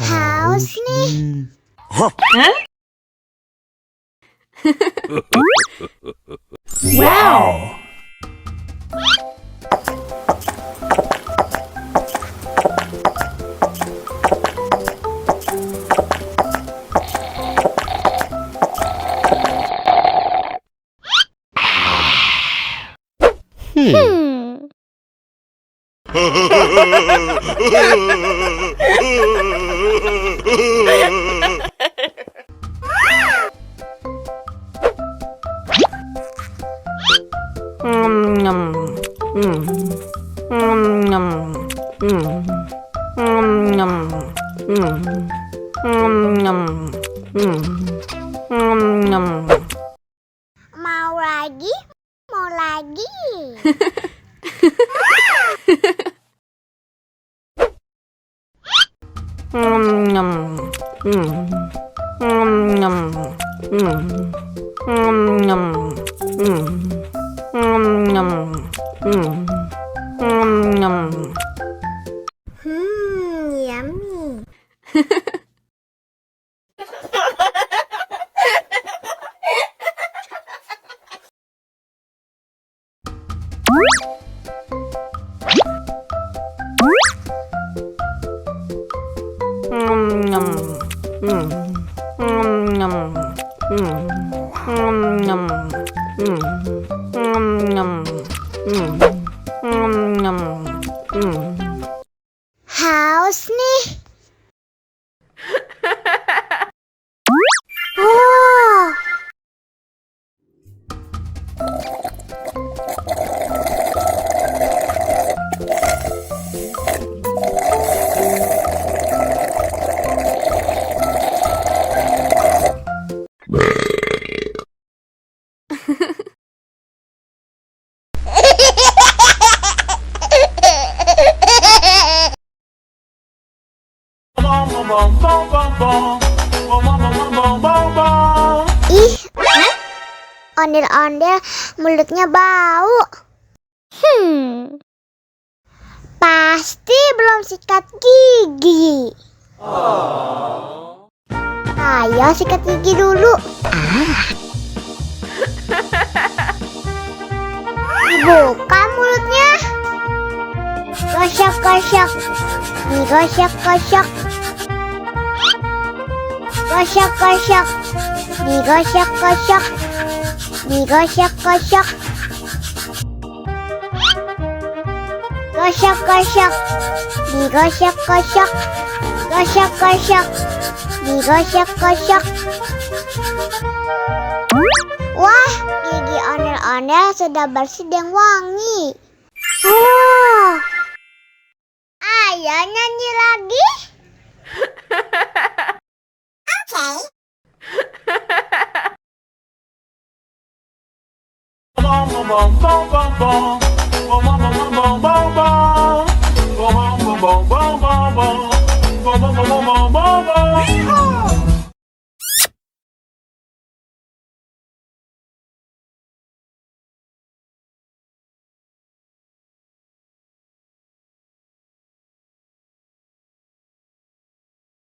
Haus nih. Wow! Mau lagi? Mau lagi? Yummy. Haus nih. Oh. Ih, ondel-ondel mulutnya bau. Pasti belum sikat gigi. Ayo sikat gigi dulu. Buka mulutnya. Gosok-gosok. Nih gosok-gosok. Gosok-gosok. Nih gosok-gosok. Nih gosok-gosok. Gosok-gosok. Nih gosok-gosok. Gosok-gosok. Nih gosok-gosok. Wah, gigi ondel-ondel sudah bersih dan wangi. Oh.